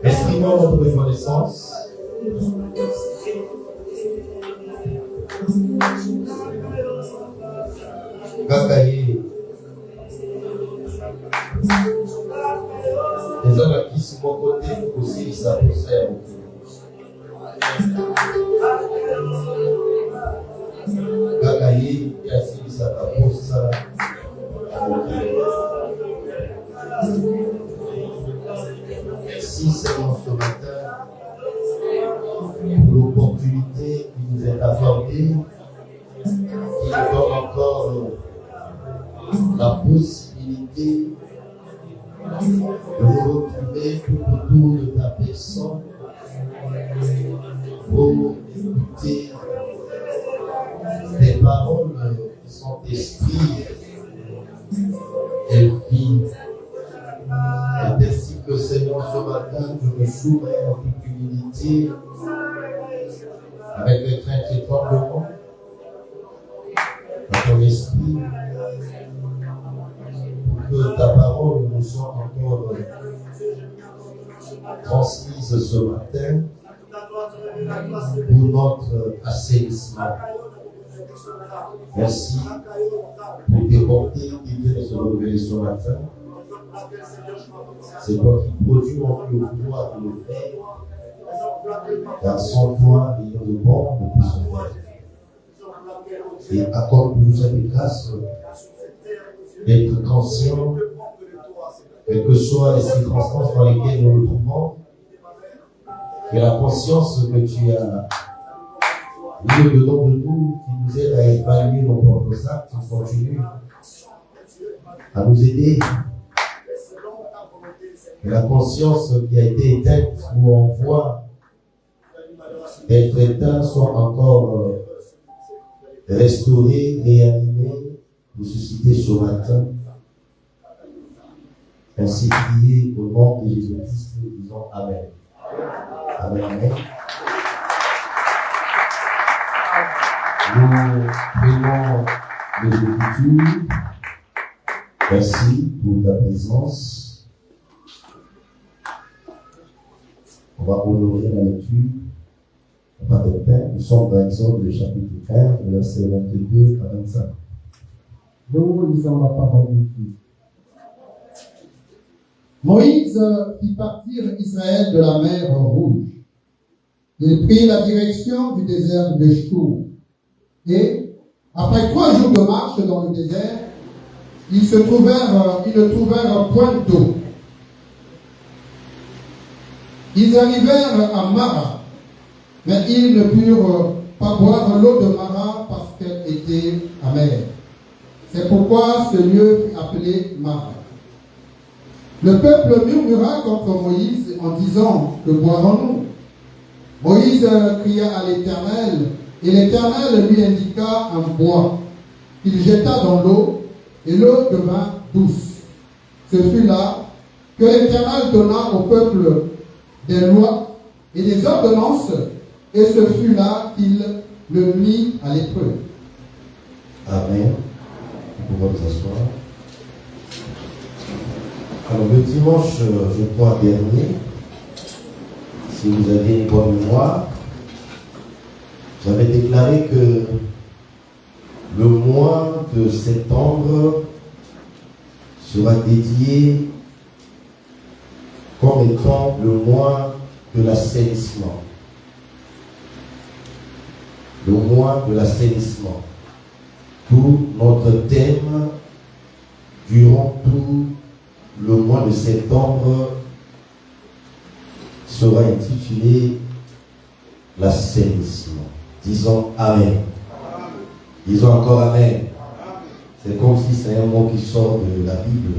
Exprimons notre reconnaissance. Kakaye. Les hommes qui sont mon côté aussi, ça possède beaucoup. Kakaye, qui a signé sa réponse. Merci Seigneur ce matin pour l'opportunité qui nous est accordée, qui nous donne encore la possibilité de nous retrouver tout autour de ta personne pour écouter tes paroles qui sont esprit et vie. Et ainsi que Seigneur ce matin, je me soumets en toute humilité, avec les craintes et tremblements, dans ton esprit, pour que ta parole nous soit encore transmise ce matin pour notre assainissement. Merci pour tes bontés qui viennent se révéler ce matin. C'est toi qui produis en nous le pouvoir de le faire, car sans toi, il y a de bon, ne peut se faire. Et accorde-nous cette grâce d'être conscients, quelles que soient les circonstances dans lesquelles nous nous trouvons, que la conscience que tu as mis au-dedans de nous, qui nous aide à évaluer nos propres actes, continue à nous aider. Que la conscience qui a été éteinte, où on voit être éteint, soit encore restaurée, réanimée, ressuscitée ce matin. Ainsi prié au nom de Jésus-Christ, nous disons Amen. Amen, Amen. Nous prenons l'écriture. Merci pour ta présence. On va honorer la lecture. Par le Père, nous sommes dans Exode, chapitre 15, versets 22 à 25. Nous lisons la parole de Dieu. Moïse fit partir Israël de la mer Rouge. Il prit la direction du désert de Chour. Et, après 3 jours de marche dans le désert, ils ne trouvèrent point d'eau. Ils arrivèrent à Mara, mais ils ne purent pas boire l'eau de Mara parce qu'elle était amère. C'est pourquoi ce lieu fut appelé Mara. Le peuple murmura contre Moïse en disant: que boirons-nous? Moïse cria à l'Éternel, et l'Éternel lui indiqua un bois. Il jeta dans l'eau, et l'eau devint douce. Ce fut là que l'Éternel donna au peuple des lois et des ordonnances, et ce fut là qu'il le mit à l'épreuve. Amen. Nous pouvons nous asseoir. Alors, le dimanche, je crois, dernier, si vous avez une bonne mémoire, j'avais déclaré que le mois de septembre sera dédié comme étant le mois de l'assainissement. Le mois de l'assainissement. Tout notre thème durant tout le mois de septembre sera intitulé l'assainissement. Disons Amen. Disons encore Amen. C'est comme si c'est un mot qui sort de la Bible.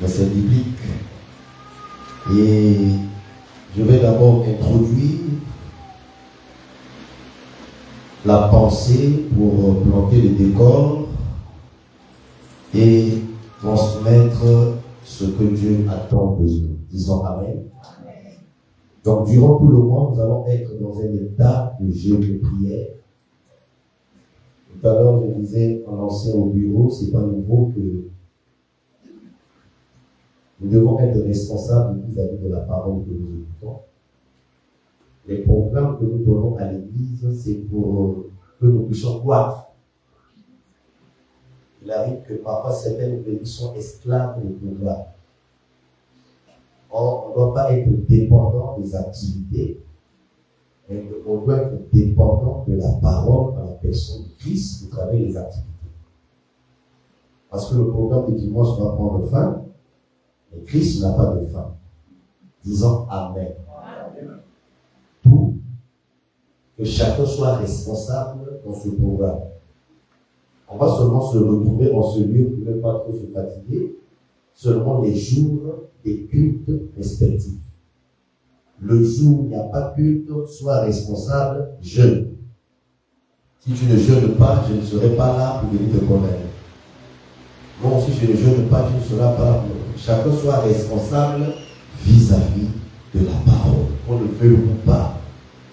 Mais c'est biblique. Et je vais d'abord introduire la pensée pour planter le décor et transmettre ce que Dieu attend de nous. Disons Amen. Donc, durant tout le mois, nous allons être dans un état de jeûne de prière. Tout à l'heure, je disais en ancien au bureau, c'est pas nouveau que Nous devons être responsables vis-à-vis de la parole que nous écoutons. Les programmes que nous donnons à l'Église, c'est pour que nous puissions croire. Il arrive que parfois certaines églises sont esclaves des programmes. Or, on ne doit pas être dépendant des activités, mais on doit être dépendant de la parole dans la personne de Christ au travers des activités. Parce que le programme de dimanche va prendre fin, mais Christ n'a pas de fin. Disons Amen. Tout, que chacun soit responsable dans ce programme. On va seulement se retrouver en ce lieu pour ne pas trop se fatiguer, seulement les jours des cultes respectifs. Le jour où il n'y a pas de culte, sois responsable, jeûne. Si tu ne jeûnes pas, je ne serai pas là pour venir te connaître. Moi aussi, je ne jeûne pas, tu ne seras pas là pour moi. Chacun soit responsable vis-à-vis de la parole. On ne veut ou pas.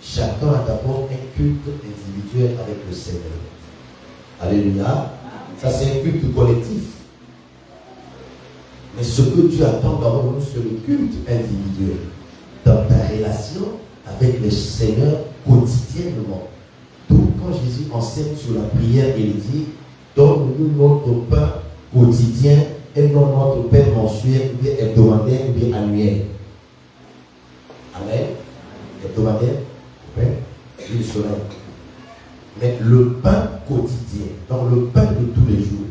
Chacun a d'abord un culte individuel avec le Seigneur. Alléluia. Ça, c'est un culte collectif. Mais ce que Dieu attend d'abord nous, c'est le culte individuel. Dans ta relation avec le Seigneur quotidiennement. Donc, quand Jésus enseigne sur la prière, il dit: donne-nous notre pain quotidien et non notre pain mensuel, ou bien hebdomadaire, ou bien annuel. Amen. Hebdomadaire, pain, une semaine. Mais le pain quotidien, donc le pain de tous les jours,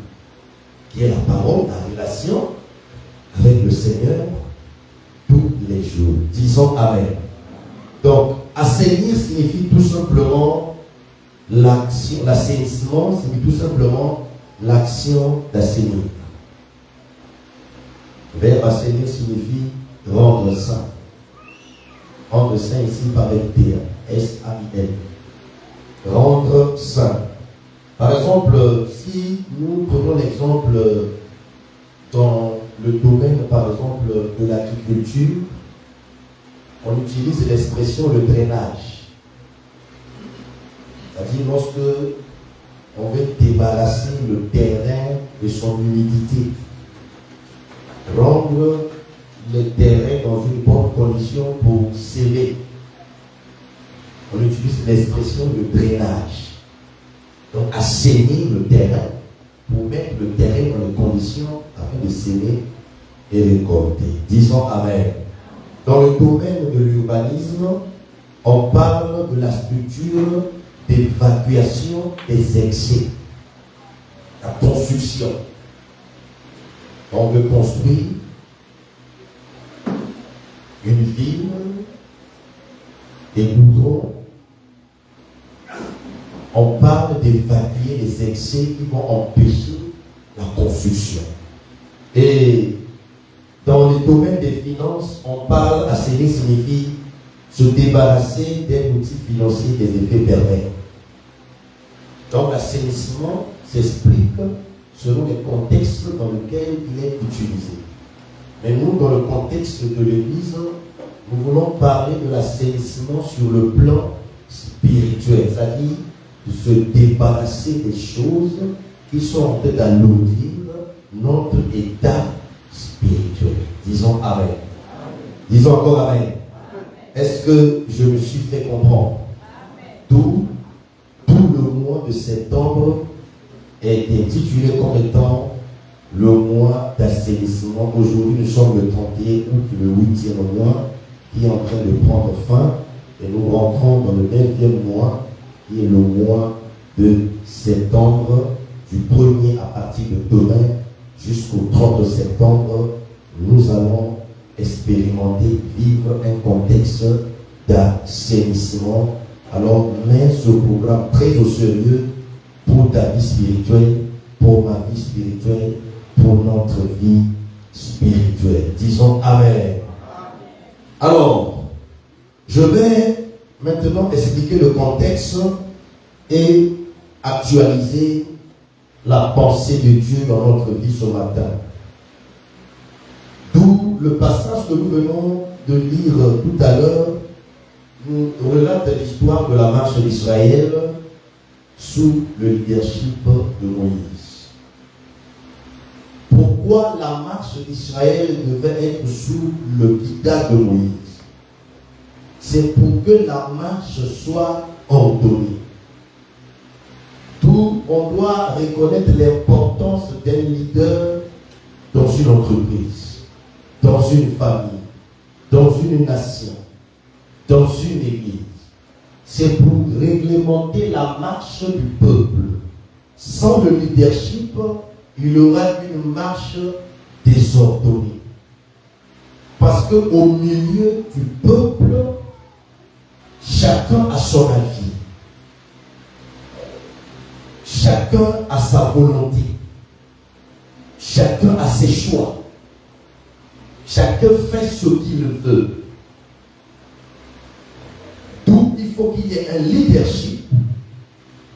qui est la parole, la relation avec le Seigneur tous les jours. Disons Amen. Donc, assainir signifie tout simplement l'action, l'assainissement signifie tout simplement l'action d'assainir. Le verbe assainir signifie rendre saint. Rendre saint ici par le T, S-A-I-N. Rendre saint. Par exemple, si nous prenons l'exemple dans le domaine, par exemple, de l'agriculture, on utilise l'expression le drainage. C'est-à-dire lorsque on veut débarrasser le terrain de son humidité, rendre le terrain dans une bonne condition pour semer. On utilise l'expression de drainage. Donc, assainir le terrain pour mettre le terrain dans les conditions afin de semer et récolter. Disons Amen. Dans le domaine de l'urbanisme, on parle de la structure d'évacuation des excès. La construction. On veut construire une ville, des goudrons. On parle d'évacuer les excès qui vont empêcher la construction. Et dans le domaine des finances, on parle, assainir signifie se débarrasser d'un outil financier des effets pervers. Donc l'assainissement s'explique selon les contextes dans lesquels il est utilisé. Mais nous, dans le contexte de l'Église, nous voulons parler de l'assainissement sur le plan spirituel, c'est-à-dire de se débarrasser des choses qui sont en train d'alourdir notre état spirituel. Disons Amen. Disons encore Amen. Est-ce que je me suis fait comprendre? Tout le mois de septembre est intitulé comme étant le mois d'assainissement. Aujourd'hui, nous sommes le 31 août, le 8e mois, qui est en train de prendre fin. Et nous rentrons dans le 9e mois, qui est le mois de septembre, du 1er à partir de demain jusqu'au 30 septembre. Nous allons expérimenter, vivre un contexte d'assainissement. Alors, mets ce programme très au sérieux pour ta vie spirituelle, pour ma vie spirituelle, pour notre vie spirituelle. Disons Amen. Alors, je vais maintenant expliquer le contexte et actualiser la pensée de Dieu dans notre vie ce matin. D'où le passage que nous venons de lire tout à l'heure nous relate l'histoire de la marche d'Israël sous le leadership de Moïse. Pourquoi pourquoi la marche d'Israël devait être sous le guidage de Moïse. C'est pour que la marche soit ordonnée. D'où on doit reconnaître l'importance d'un leader dans une entreprise, dans une famille, dans une nation, dans une église. C'est pour réglementer la marche du peuple. Sans le leadership, il y aura une marche désordonnée. Parce qu'au milieu du peuple, chacun a son avis. Chacun a sa volonté. Chacun a ses choix. Chacun fait ce qu'il veut. D'où il faut qu'il y ait un leadership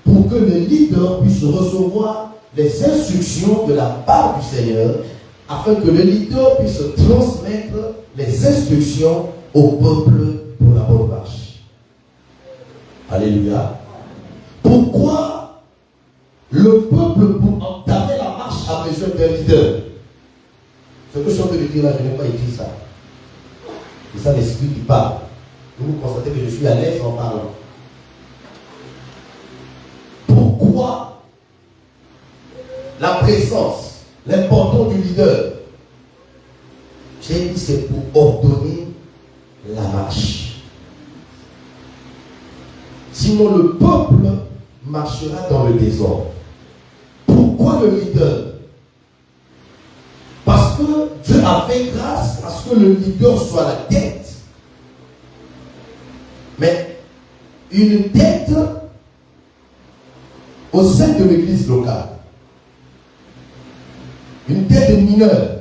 pour que le leader puisse recevoir les instructions de la part du Seigneur, afin que le leader puisse transmettre les instructions au peuple pour la bonne marche. Alléluia. Pourquoi le peuple, pour entamer la marche, a besoin d'un leader? Ce que je suis en train de dire là, je n'ai pas écrit ça. C'est ça l'esprit qui parle. Vous constatez que je suis à l'aise en parlant. Pourquoi la présence, l'importance du leader? J'ai dit c'est pour ordonner la marche. Sinon le peuple marchera dans le désordre. Pourquoi le leader? Parce que Dieu a fait grâce à ce que le leader soit la tête. Mais une tête au sein de l'église locale. Une tête mineure.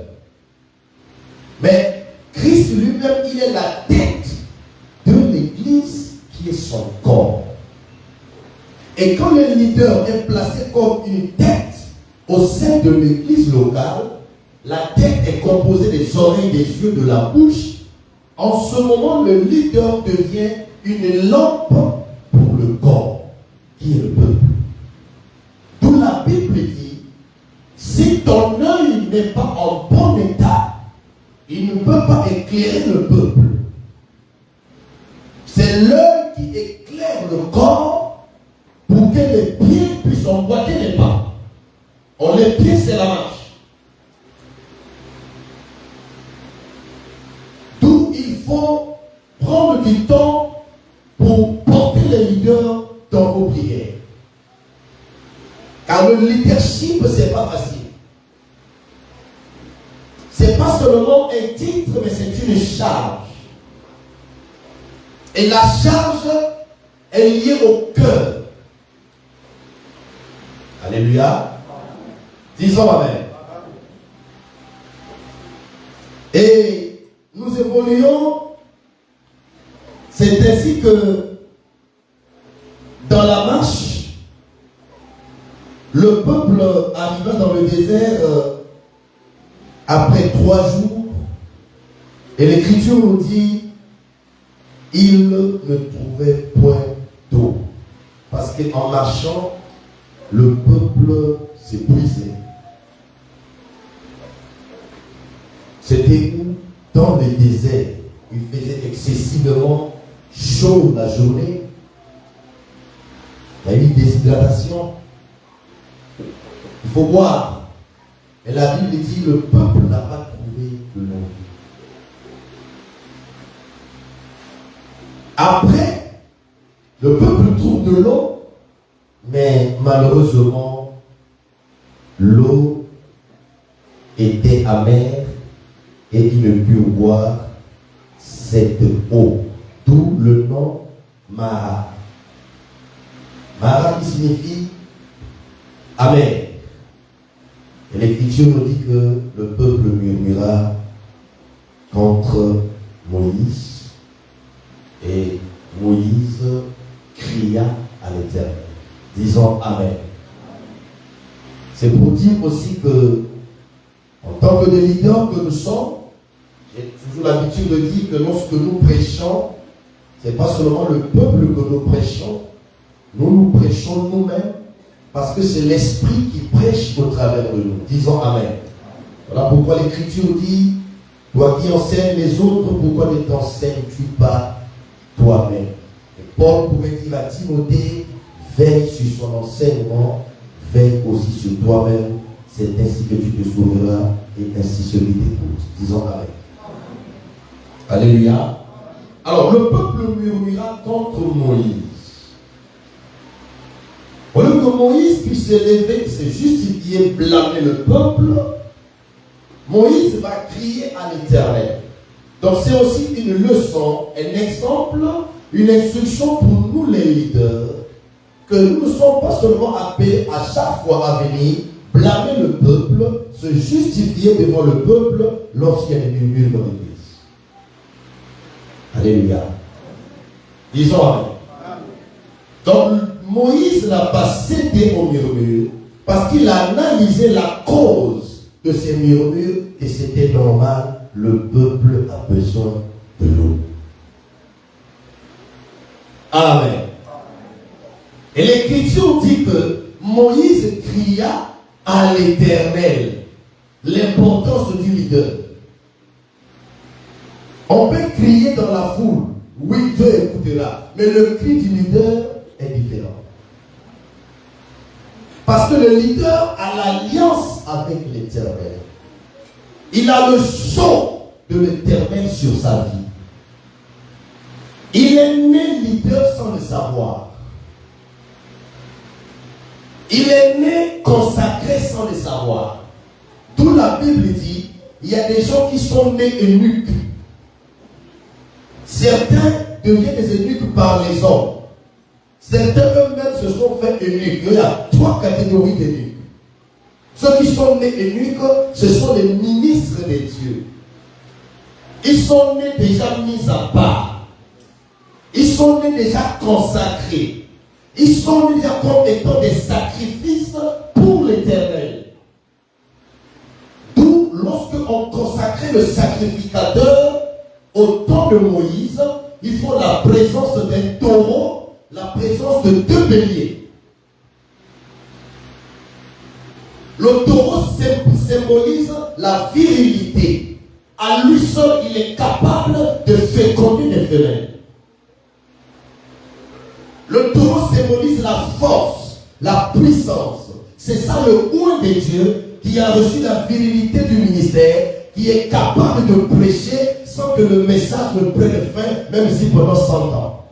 Mais Christ lui-même, il est la tête de l'église qui est son corps. Et quand le leader est placé comme une tête au sein de l'église locale, la tête est composée des oreilles, des yeux, de la bouche. En ce moment, le leader devient une lampe pour le corps, qui est le peuple. D'où la Bible dit, si ton œil n'est pas en bon état, il ne peut pas éclairer le peuple. C'est l'œil qui éclaire le corps pour que les pieds puissent emboîter les pas. Les pieds, c'est la marche. D'où il faut prendre du temps pour porter les leaders dans vos prières. Car le leadership, c'est pas facile. C'est pas seulement un titre, mais c'est une charge. Et la charge est liée au cœur. Alléluia. Disons Amen. Et nous évoluons. C'est ainsi que dans la marche, le peuple arriva dans le désert après 3 jours. Et l'Écriture nous dit, il ne trouvait point d'eau. Parce qu'en marchant, le peuple s'épuisait. C'était où? Dans le désert. Il faisait excessivement chaud la journée. Il y a eu une déshydratation. Il faut boire. Et la Bible dit, le peuple n'a pas trouvé de l'eau. Après, le peuple trouve de l'eau, mais malheureusement, l'eau était amère et il ne put boire cette eau. D'où le nom Mara. Mara qui signifie amer. Et l'Écriture nous dit que le peuple murmura contre Moïse. Et Moïse cria à l'Éternel, disant Amen. C'est pour dire aussi que, en tant que des leaders que nous sommes, j'ai toujours l'habitude de dire que lorsque nous prêchons, ce n'est pas seulement le peuple que nous prêchons, nous prêchons nous-mêmes, parce que c'est l'Esprit qui prêche au travers de nous. Disons Amen. Voilà pourquoi l'Écriture dit, toi qui enseignes les autres, pourquoi ne t'enseignes-tu pas toi-même? Et Paul pouvait dire à Timothée, veille sur son enseignement, veille aussi sur toi-même, c'est ainsi que tu te sauveras et ainsi celui t'écoute. Disons Amen. Alléluia. Alors le peuple murmura contre Moïse. Au lieu que Moïse puisse s'élever, se justifier, blâmer le peuple, Moïse va crier à l'Éternel. Donc c'est aussi une leçon, un exemple, une instruction pour nous les leaders, que nous ne sommes pas seulement appelés à chaque fois à venir blâmer le peuple, se justifier devant le peuple lorsqu'il y a des murmures dans l'église. Alléluia. Disons Amen. Donc Moïse n'a pas cédé aux murmures parce qu'il a analysé la cause de ces murmures et c'était normal, le peuple a besoin de l'eau. Amen. Et l'Écriture dit que Moïse cria à l'Éternel. L'importance du leader. On peut crier dans la foule, oui, Dieu écoutera, mais le cri du leader est différent. Parce que le leader a l'alliance avec l'Éternel. Il a le sceau de l'Éternel sur sa vie. Il est né leader sans le savoir. Il est né consacré sans le savoir. D'où la Bible dit, il y a des gens qui sont nés eunuques. Certains deviennent des eunuques par les hommes. Certains eux-mêmes se sont fait eunuques. Il y a 3 catégories d'eunuques. Ceux qui sont nés eunuques, ce sont les ministres de Dieu. Ils sont nés déjà mis à part. Ils sont nés déjà consacrés. Ils sont nés déjà comme étant des sacrifices pour l'Éternel. D'où, lorsqu'on consacrait le sacrificateur au temps de Moïse, il faut la présence d'un taureau, la présence de 2 béliers. Le taureau symbolise la virilité. À lui seul, il est capable de féconder des femelles. Le taureau symbolise la force, la puissance. C'est ça le oint de Dieu qui a reçu la virilité du ministère, qui est capable de prêcher sans que le message ne prenne fin, même si pendant 100 ans.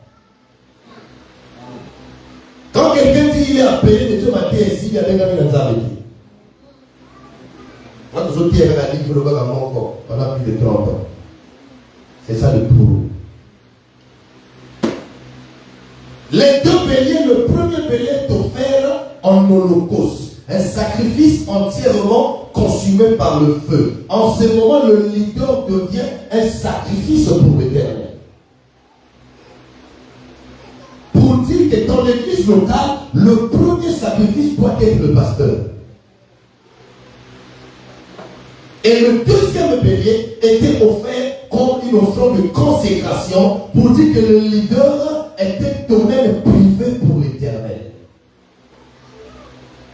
Quand quelqu'un dit qu'il est appelé de Dieu, ici, il y a des gars qui nous ont dit. Quand nous autres, il y avait la ligne pour le gars dans mon corps, pendant plus de 30 ans. C'est ça le taureau. Les 2 béliers, le premier bélier est offert en holocauste, un sacrifice entièrement consumé par le feu. En ce moment, le leader devient un sacrifice pour l'Éternel. Pour dire que dans l'église locale, le premier sacrifice doit être le pasteur. Et le deuxième bélier était offert comme une offrande de consécration pour dire que le leader était domaine privé pour l'Éternel.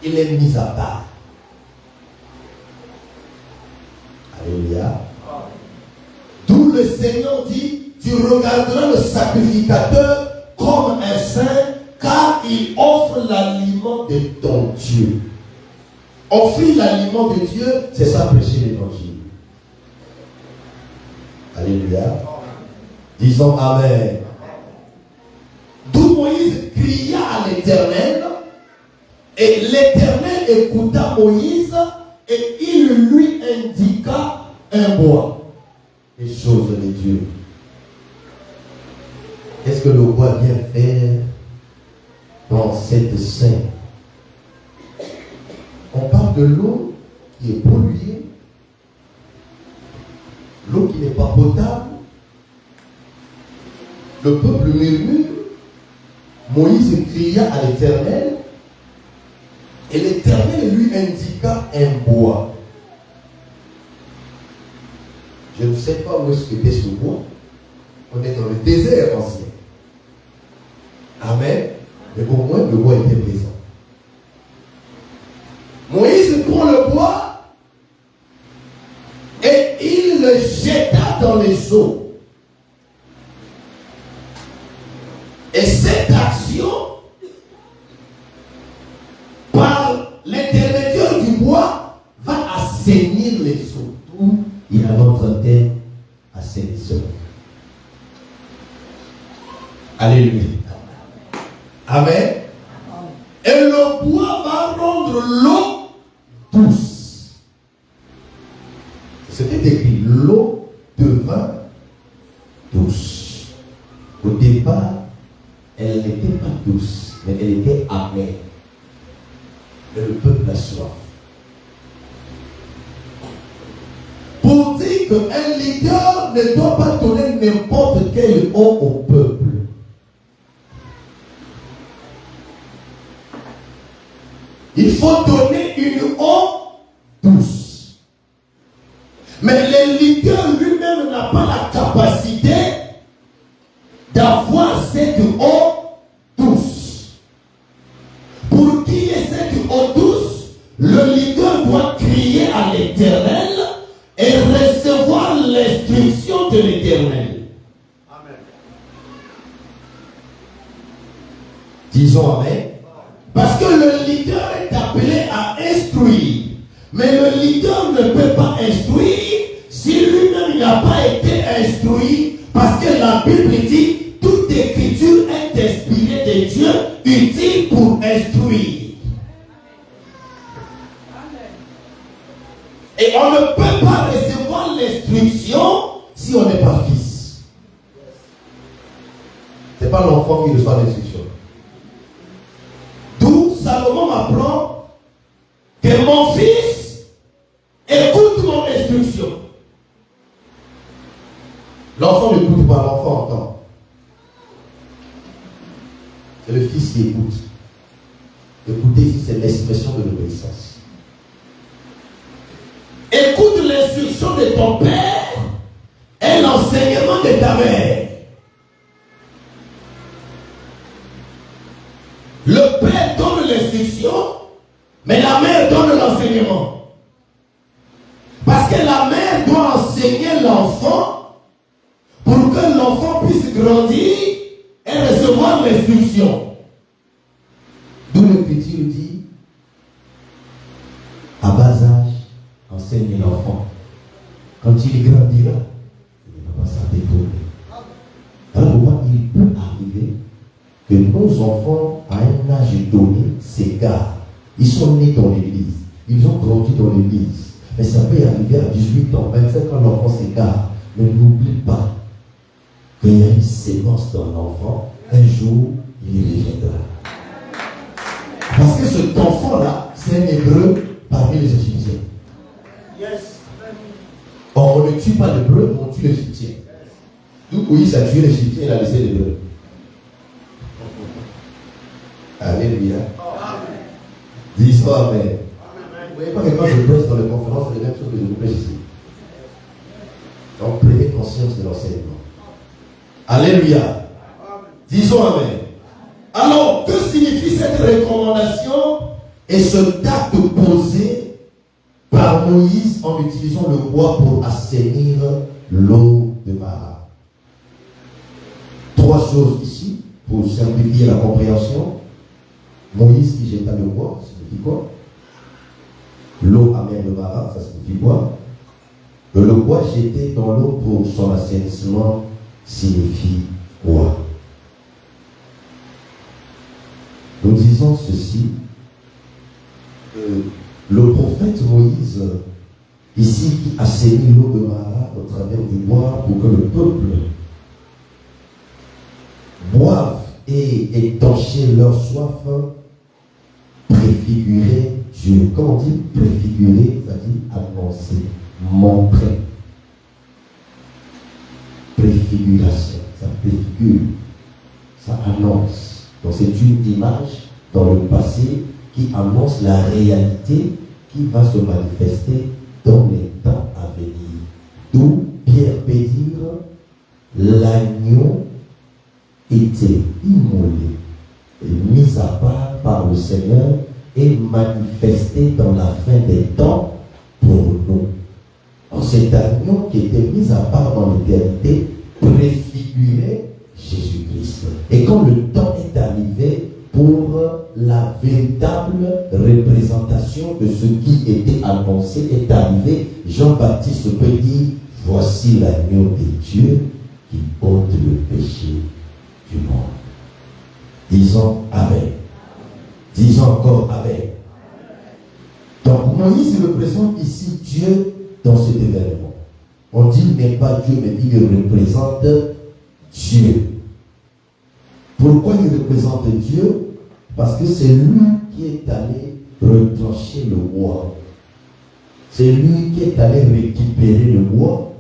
Il est mis à part. Alléluia. D'où le Seigneur dit, tu regarderas le sacrificateur comme un saint, car il offre l'aliment de ton Dieu. Offrir l'aliment de Dieu, c'est ça prêcher l'évangile. Alléluia. Disons Amen. D'où Moïse cria à l'Éternel, et l'Éternel écouta Moïse, et il lui indiqua un bois. Les choses de Dieu. Qu'est-ce que le bois vient faire dans cette scène? On parle de l'eau qui est polluée, l'eau qui n'est pas potable. Le peuple murmure. Moïse cria à l'Éternel et l'Éternel lui indiqua un bois. Je ne sais pas où est-ce que était ce bois. On est dans le désert ancien. Amen. Mais au moins le bois était présent. Moïse prend le bois il le jeta dans les eaux. Et cette action, par l'intermédiaire du bois, va assainir les eaux. D'où il y a notre terme assainisseur. Alléluia. Amen. Et le bois va rendre l'eau douce. C'était écrit, l'eau devint douce. Au départ, elle n'était pas douce, mais elle était amère. Mais le peuple a soif. Pour dire qu'un leader ne doit pas donner n'importe quelle eau au peuple. Il faut donner une eau douce. Mais le leader lui-même n'a pas la capacité d'avoir cette eau douce. Pour qu'il y ait cette eau douce, le leader doit crier à l'Éternel et recevoir l'instruction de l'Éternel. Amen. Disons Amen. Parce que le leader est appelé à instruire. Mais le leader ne peut pas instruire si lui-même n'a pas été instruit. Parce que la Bible dit, toute écriture est inspirée de Dieu, utile pour instruire. Et on ne peut pas recevoir l'instruction si on n'est pas fils. Ce n'est pas l'enfant qui reçoit l'instruction. D'où Salomon m'apprend que mon fils écoute mon instruction. L'enfant n'écoute pas, l'enfant entend. C'est le fils qui écoute. Écouter ici, c'est l'expression de l'obéissance. Écoute l'instruction de ton père et l'enseignement de ta mère. Le père donne l'instruction, mais la mère donne l'enseignement. Parce que la mère doit enseigner l'enfant pour que l'enfant puisse grandir et recevoir l'instruction. D'où le petit dit, à bas âge, enseigne l'enfant. Quand il grandira, il ne va pas s'en détourner. Alors, il peut arriver que nos enfants, à un âge donné, s'égarent. Ils sont nés dans l'église. Ils ont grandi dans l'église. Mais ça peut arriver à 18 ans, 25 ans, l'enfant s'égare. Mais n'oublie pas qu'il y a une sémence dans l'enfant. Un jour, il y reviendra. Parce que cet enfant-là, c'est un hébreu parmi les Égyptiens. Yes. Or, on ne tue pas l'hébreu, on tue l'Égyptien. D'où Moïse a tué l'Égyptien, il a laissé l'hébreu. Alléluia. Dis ça, Amen. Vous ne voyez pas que quand je prêche dans les conférences, c'est les mêmes choses que je vous prêche ici. Donc, prenez conscience de l'enseignement. Alléluia. Disons Amen. Alors, que signifie cette recommandation et ce acte posé par Moïse en utilisant le bois pour assainir l'eau de Mara? Trois choses ici pour simplifier la compréhension. Moïse qui jeta le bois, ça signifie quoi? L'eau amère de Mara, ça signifie quoi? Le bois jeté dans l'eau pour son assainissement signifie quoi? Nous disons ceci, le prophète Moïse, ici, qui assainit l'eau de Mara au travers du bois pour que le peuple boive et étancher leur soif, préfigurer Dieu. Comment on dit préfigurer? C'est-à-dire annoncer, montrer. Préfiguration, ça préfigure, ça annonce. Donc c'est une image dans le passé qui annonce la réalité qui va se manifester dans les temps à venir. D'où Pierre peut dire, l'agneau était immolé et mis à part par le Seigneur et manifesté dans la fin des temps pour nous. Alors, cet agneau qui était mis à part dans l'éternité préfigurait Jésus-Christ. Et quand le temps est arrivé pour la véritable représentation de ce qui était annoncé est arrivé, Jean-Baptiste peut dire, voici l'agneau de Dieu qui ôte le péché du monde. Disons Amen. Disons encore Amen. Donc Moïse représente ici Dieu dans cet événement. On dit qu'il n'est pas Dieu, mais il représente Dieu. Pourquoi il représente Dieu? Parce que c'est lui qui est allé retrancher le bois. C'est lui qui est allé récupérer le bois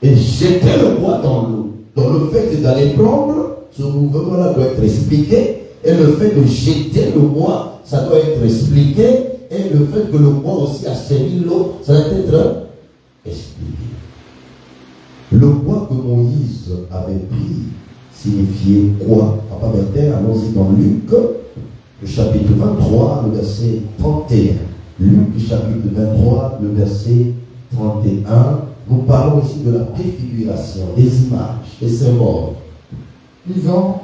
et jeter le bois dans l'eau. Donc le fait d'aller prendre, ce mouvement-là doit être expliqué. Et le fait de jeter le bois, ça doit être expliqué. Et le fait que le bois aussi a servi l'eau, ça doit être expliqué. Le bois que Moïse avait pris signifiait quoi? Papa Bertin, allons-y dans Luc, le chapitre 23, le verset 31. Luc, le chapitre 23, le verset 31. Nous parlons ici de la préfiguration, des images, des symboles. Disons,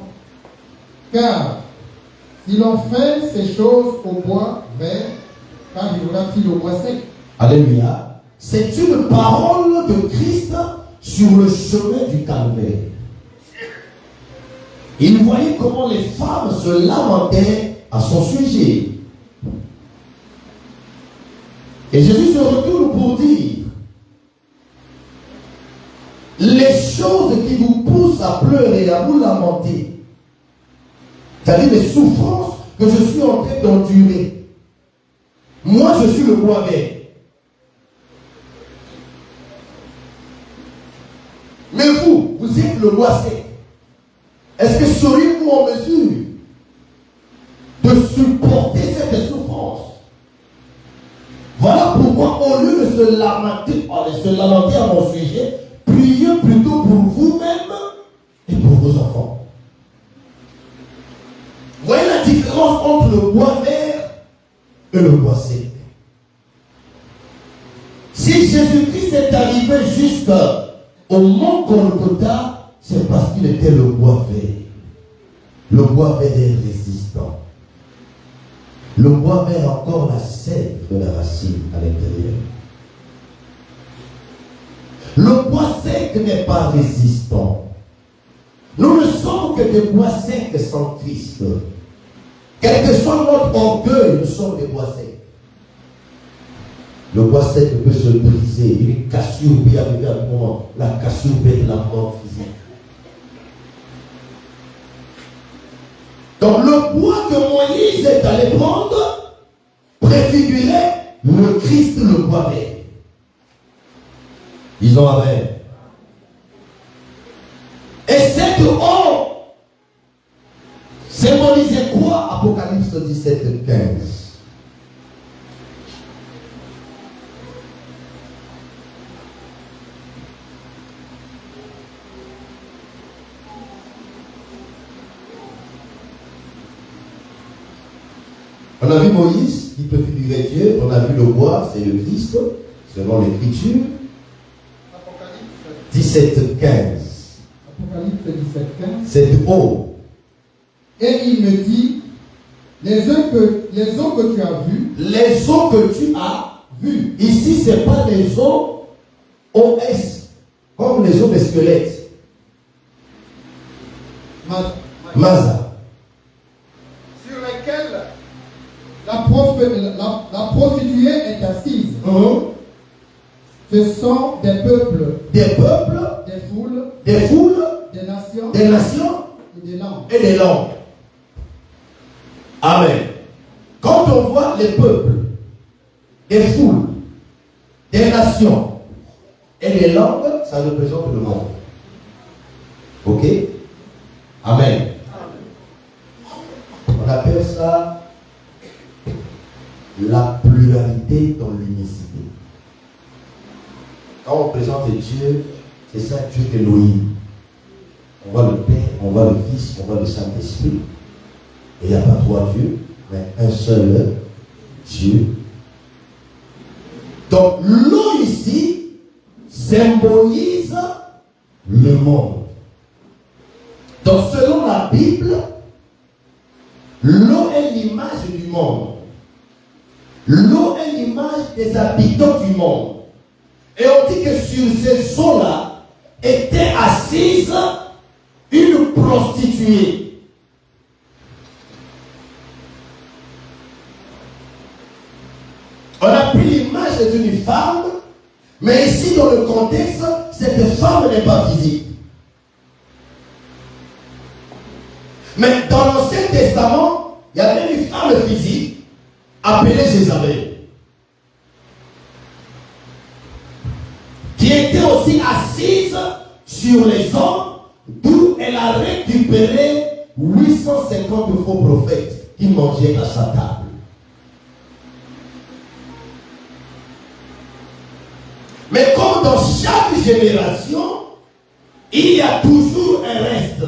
car si l'on fait ces choses au bois vert, qu'arrivera-t-il au bois sec? Alléluia. C'est une parole de Christ sur le chemin du calvaire. Il voyait comment les femmes se lamentaient à son sujet. Et Jésus se retourne pour dire, les choses qui vous poussent à pleurer et à vous lamenter, c'est-à-dire les souffrances que je suis en train d'endurer. Moi, je suis le bois vert. Mais vous êtes le bois sec. Est-ce que seriez-vous en mesure de supporter cette souffrance? Voilà pourquoi, au lieu de se lamenter à mon sujet, priez plutôt pour vous-même et pour vos enfants. Voyez la différence entre le bois vert et le bois sec. Si Jésus-Christ est arrivé jusqu'au mont Golgotha, c'est parce qu'il était le bois vert. Le bois vert est résistant. Le bois vert a encore la sève de la racine à l'intérieur. Le bois sec n'est pas résistant. Nous ne sommes que des bois secs sans Christ. Quel que soit notre orgueil, nous sommes des bois secs. Le bois sec peut se briser. Une cassure peut arriver à un moment. La cassure peut être la mort physique. Donc le bois que Moïse est allé prendre préfigurait le Christ, le bois vert. Disons Amen. Et cette eau symbolisait quoi? Apocalypse 17, 15. On a vu Moïse qui préfigurait Dieu, on a vu le bois, c'est le Christ, selon l'Écriture. 17, 15. Apocalypse 17, 15. Cette eau. Et il me dit, les eaux que tu as vues. Les eaux que tu as vues. Ici, ce n'est pas les eaux OS, comme les eaux des squelettes. Maza. Sur lesquelles la prostituée est assise. Ce sont des peuples. Des peuples. Des foules. Des foules. Des nations. Des nations. Et des langues. Et des langues. Amen. Quand on voit les peuples, des foules, des nations et des langues, ça représente le monde. Ok? Amen. On appelle ça la pluralité dans l'unicité. Quand on présente Dieu, c'est ça Dieu Elohim. On voit le Père, on voit le Fils, on voit le Saint-Esprit. Et il n'y a pas trois dieux, mais un seul Dieu. Donc l'eau ici symbolise le monde. Donc selon la Bible, l'eau est l'image du monde. L'eau est l'image des habitants du monde. Et on dit que sur ces eaux-là était assise une prostituée. On a pris l'image d'une femme, mais ici dans le contexte, cette femme n'est pas physique. Mais dans l'Ancien Testament, il y avait une femme physique appelée Jézabel, qui était aussi assise sur les hommes, d'où elle a récupéré 850 faux prophètes qui mangeaient à sa table. Mais comme dans chaque génération, il y a toujours un reste.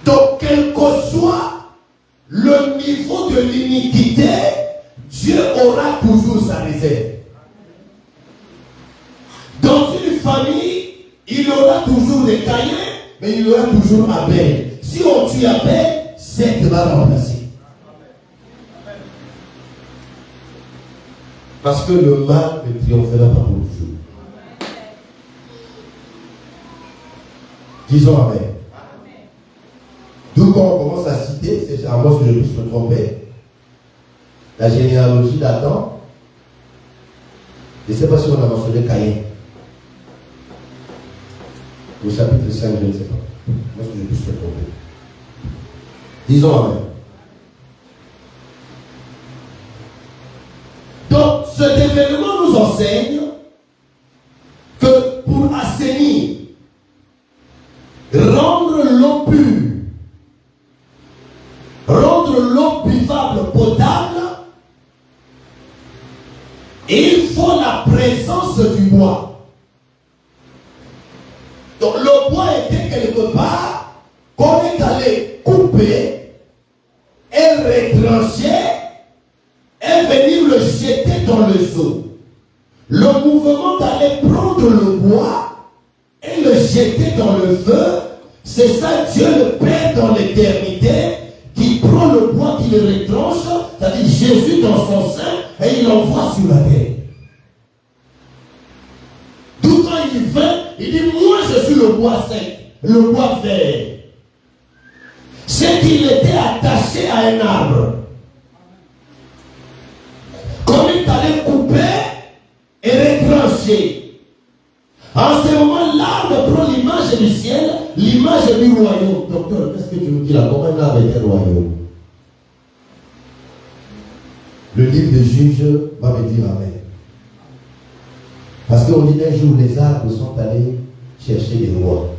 Donc, quel que soit le niveau de l'iniquité, Dieu aura toujours sa réserve. Dans une famille, il y aura toujours des Caïns, mais il y aura toujours Abel. Si on tue Abel, Seth va remplacer. Parce que le mal ne triomphera pas pour toujours. Disons Amen. D'où quand on commence à citer, c'est à moi que je puisse me tromper, la généalogie d'Adam, je ne sais pas si on a mentionné Caïn. Au chapitre 5, je ne sais pas. Moi que je puisse me tromper. Disons Amen. Donc, cet événement nous enseigne que pour assainir, rendre l'eau pure, rendre l'eau buvable potable, il faut la présence du bois. Donc le bois était quelque part, qu'on est allé couper et retrancher et venir le jeter dans le seau. Le mouvement d'aller prendre le bois et le jeter dans le feu, c'est ça Dieu le Père dans l'éternité qui prend le bois, qui le retranche, c'est-à-dire Jésus dans son sein, et il l'envoie sur la terre. D'où quand il vient, il dit, moi je suis le bois sec, le bois vert. C'est qu'il était attaché à un arbre. Comme il allait couper et retrancher. En ce moment, l'arbre prend l'image du ciel, l'image du royaume. Docteur, qu'est-ce que tu me dis là? Comment un arbre est un royaume? Le livre de Juges va me dire Amen. Parce qu'on dit un jour, les arbres sont allés chercher des rois.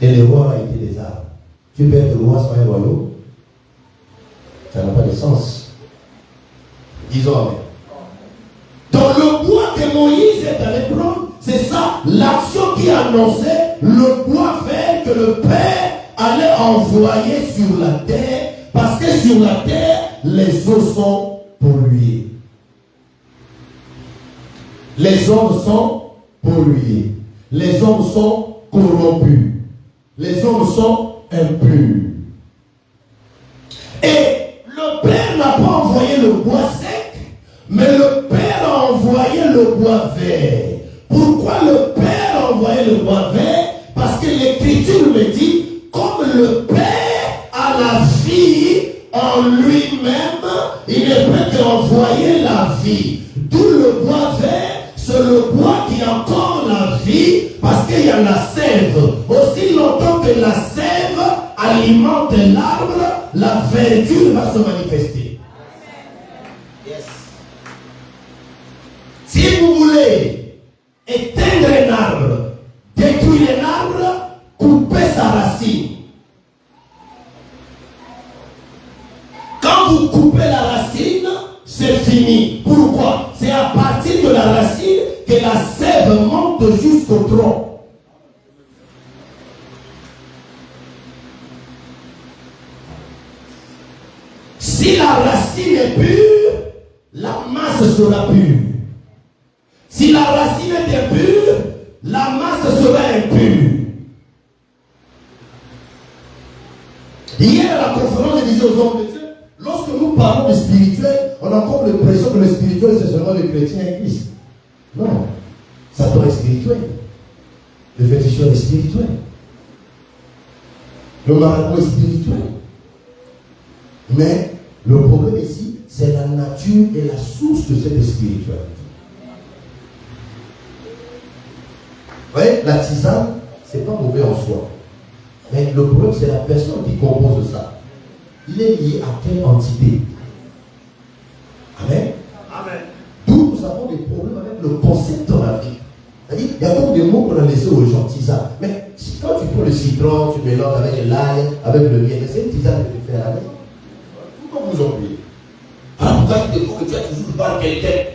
Et les rois ont été des arbres. Tu peux être roi sans un royaume? Ça n'a pas de sens. Disons Amen. Donc le bois que Moïse est allé prendre, c'est ça, l'action qui annonçait le bois vert que le Père allait envoyer sur la terre, parce que sur la terre, les eaux sont polluées. Les hommes sont pollués. Les hommes sont corrompus. Les hommes sont impurs. Et le Père n'a pas envoyé le bois sec, mais le Père a envoyé le bois vert. Pourquoi le Père a envoyé le bois vert? Parce que l'Écriture me dit, comme le Père a la vie en lui-même, il ne peut qu'envoyer la vie. D'où le bois vert, c'est le bois qui a encore la vie, parce qu'il y a la sève. Aussi longtemps que la sève alimente l'arbre, la verdure va se manifester. Yes. Si vous voulez éteindre un arbre, détruire un arbre, coupez sa racine. Quand vous coupez la racine, c'est fini. Pourquoi? C'est à partir de la racine que la sève monte jusqu'au tronc. Si la racine est pure, la masse sera pure. Si la racine est impure, la masse sera impure. Hier à la conférence, je disais aux hommes de Dieu, lorsque nous parlons de spirituel, on a encore l'impression que le spirituel c'est seulement le chrétien et Christ. Non, Satan est spirituel. Le féticheur est spirituel. Le marabout est spirituel. Mais le problème ici, c'est la nature et la source de cette spiritualité. Vous voyez, la tisane, c'est pas mauvais en soi. Mais le problème, c'est la personne qui compose ça. Il est lié à quelle entité? Amen. Amen. D'où nous avons des problèmes avec le concept dans la vie. C'est-à-dire, il y a comme des mots qu'on a laissés aux gens, tisane. Mais quand tu prends le citron, tu mélanges avec l'ail, avec le miel, c'est une tisane que tu fais avec. Pourquoi vous oubliez? Alors pourquoi il faut que tu aies toujours par quelqu'un?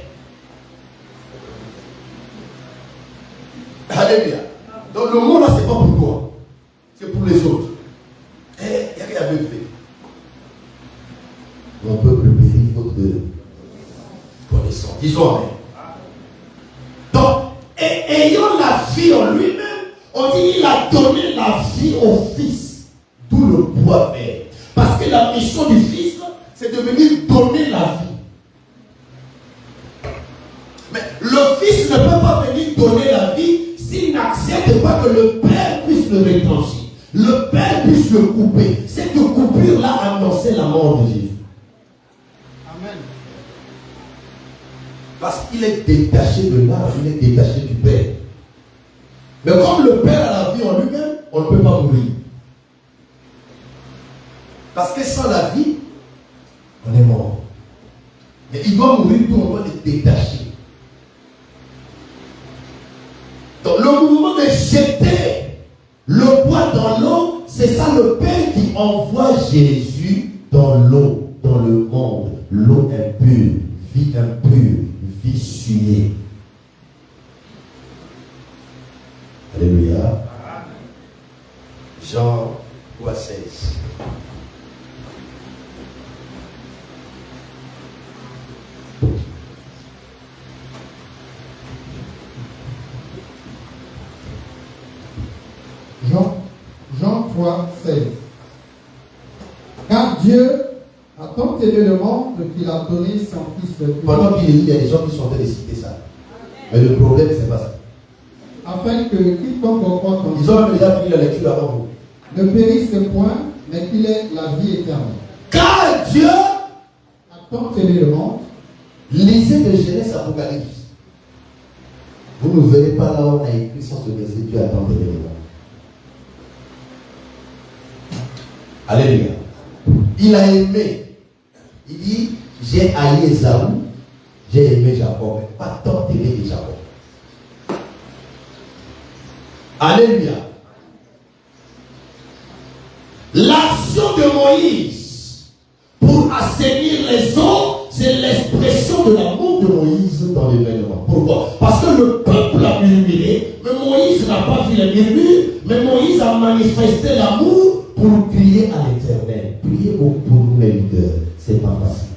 Alléluia. Donc le mot là, c'est pas pour toi. C'est pour les autres. Et il y a rien à fait. Mon peuple périt faute de connaissance. Disons amen. Donc, ayant la vie en lui-même, on dit qu'il a donné la vie au Fils. D'où le poids faire. Parce que la mission du Fils, c'est de venir donner la vie. Mais le Fils ne peut pas venir donner la vie s'il n'accepte pas que le Père puisse le retrancher. Le Père puisse le couper. Cette coupure-là annonçait la mort de Jésus. Amen. Parce qu'il est détaché de l'âme, il est détaché du Père. Mais comme le Père a la vie en lui-même, on ne peut pas mourir. Parce que sans la vie, on est mort. Mais il doit mourir pour on doit le détacher. Donc le mouvement de jeter le bois dans l'eau, c'est ça le Père qui envoie Jésus dans l'eau, dans le monde. L'eau impure, vie impure, vie souillée. Alléluia. Jean 3,16. Jean 3, 16. Car Dieu a tant aimé le monde qu'il a donné son Fils le plus. Pendant qu'il lit, il y a des gens qui sont en train de citer ça. Mais le problème, c'est pas ça. Afin que quiconque croit en Ils ont déjà fini la lecture avant vous. Ne périsse point, mais qu'il ait la vie éternelle. Car Dieu a tant aimé le monde. Lisez de Genèse Apocalypse. Vous ne verrez pas là où on a écrit sans ce verset, Dieu a tant aimé le monde. Alléluia. Il a aimé. Il dit, j'ai haï Esaü, j'ai aimé Jacob. Pas tant aimé de Jacob. Alléluia. L'action de Moïse pour assainir les eaux, c'est l'expression de l'amour de Moïse dans l'événement. Pourquoi? Parce que le peuple a murmuré, mais Moïse n'a pas vu les murmures, mais Moïse a manifesté l'amour pour crier à l'Éternel. Priez pour nous les leaders, c'est pas facile.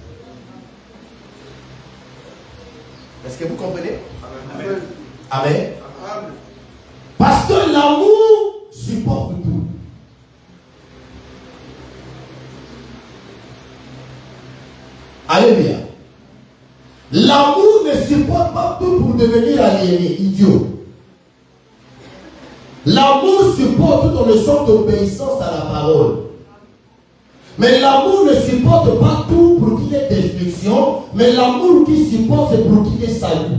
Est-ce que vous comprenez? Amen. Amen. Amen. Parce que l'amour supporte tout. Alléluia. L'amour ne supporte pas tout pour devenir aliéné, idiot. L'amour supporte tout dans le sens d'obéissance à la parole. Mais l'amour ne supporte pas tout pour qu'il y ait destruction, mais l'amour qui supporte, c'est pour qu'il y ait salut.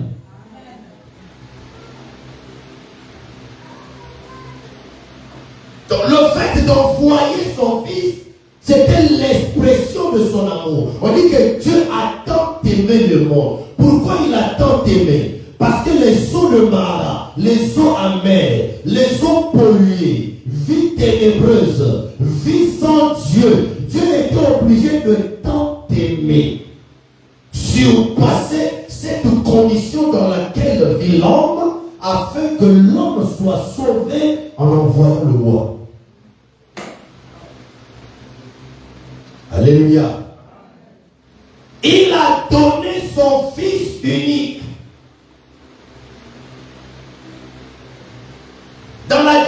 Donc le fait d'envoyer son Fils, c'était l'expression de son amour. On dit que Dieu a tant aimé le monde. Pourquoi il a tant aimé? Parce que les eaux de Mara, les eaux amères, les eaux polluées, vie ténébreuse, vie sans Dieu, Dieu était obligé de tant aimer. Surpasser cette condition dans laquelle vit l'homme, afin que l'homme soit sauvé en envoyant le roi. Alléluia. Il a donné son Fils unique.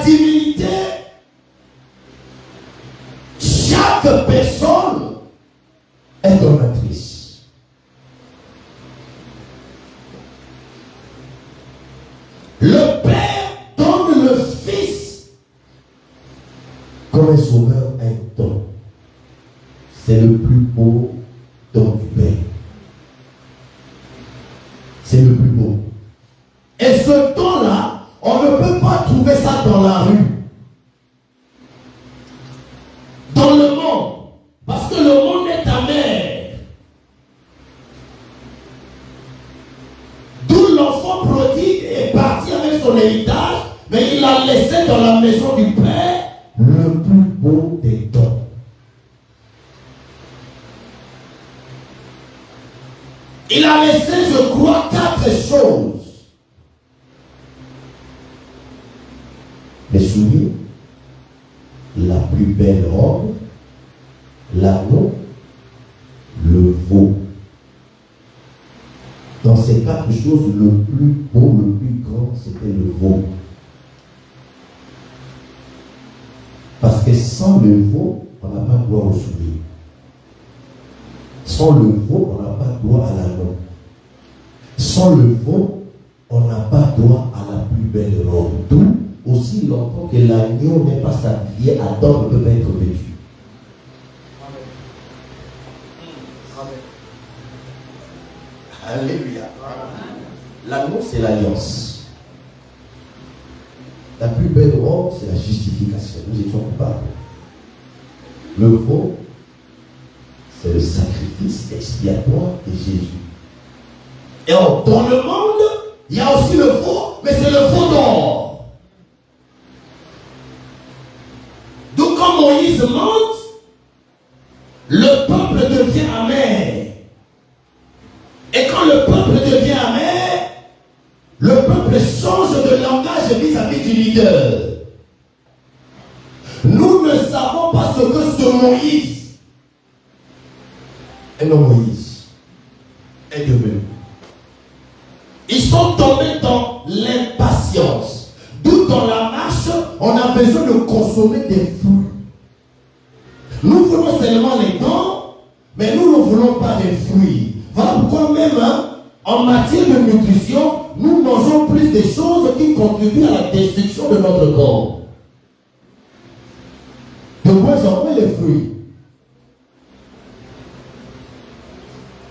divinité, chaque personne est donatrice. Le Père donne le Fils comme un sauveur, un don. C'est le plus beau don du Père. C'est le plus beau. Et ce don-là, on ne peut pas trouver ça dans la rue. Dans le monde. Parce que le monde est amer. D'où l'enfant prodigue est parti avec son héritage, mais il a laissé dans la maison du Père le plus beau des dons. Il a laissé, je crois, 4 choses. Les souliers, la plus belle robe, l'anneau, le veau. Dans ces 4 choses, le plus beau, le plus grand, c'était le veau. Parce que sans le veau, on n'a pas droit au soulier. Sans le veau, on n'a pas droit à l'anneau. Sans le veau, on n'a pas droit à la plus belle robe. D'où, aussi longtemps que l'agneau n'est pas sacrifié, Adam ne peut pas être vêtu. Alléluia. L'agneau, c'est l'alliance. La plus belle robe, c'est la justification. Nous étions coupables. Le veau, c'est le sacrifice expiatoire de Jésus. Et dans le monde, il y a aussi le veau, mais c'est le veau d'or. Donc quand Moïse monte, le peuple devient amer. Et quand le peuple devient amer, le peuple change de langage vis-à-vis du leader. Nous ne savons pas ce que ce Moïse, et non Moïse, est devenu. Ils sont tombés dans l'impatience. D'où dans la marche, on a besoin de consommer des fruits. Nous voulons seulement les dents, mais nous ne voulons pas des fruits. Voilà pourquoi même en matière de nutrition, nous mangeons plus des choses qui contribuent à la destruction de notre corps. De moins en moins les fruits.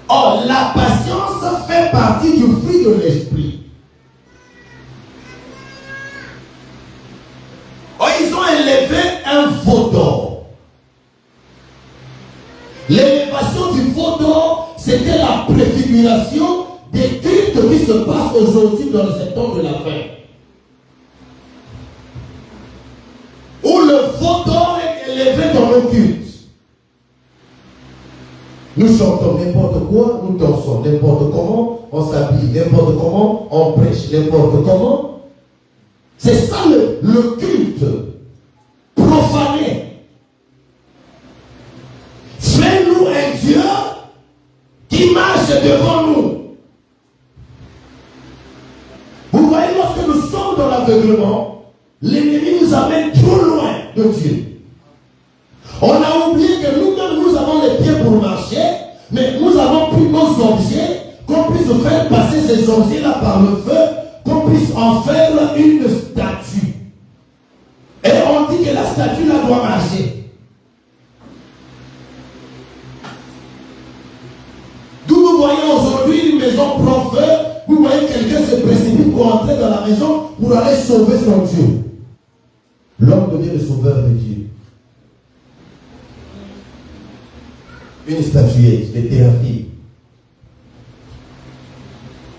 Or, la patience fait partie du fruit de l'esprit. Or, ils ont élevé un veau d'or. L'élévation du veau d'or, c'était la préfiguration des cultes qui se passent aujourd'hui dans le secteur de la fin. Où le veau d'or est élevé dans nos cultes. Nous chantons n'importe quoi, nous dansons n'importe comment, on s'habille n'importe comment, on prêche n'importe comment. C'est ça le culte profané. Fais-nous un Dieu qui marche devant nous. Vous voyez, lorsque nous sommes dans l'aveuglement, l'ennemi nous amène trop loin de Dieu. On a oublié que nous-mêmes, nous avons les pieds pour marcher, mais nous avons pris nos objets, qu'on puisse faire passer ces objets-là par le feu, qu'on puisse en faire une statue. Et on dit que la statue-là doit marcher. D'où vous voyez aujourd'hui une maison prend feu, vous voyez quelqu'un se précipite pour entrer dans la maison pour aller sauver son Dieu. L'homme devient le sauveur de Dieu. Une statuette de thérapie.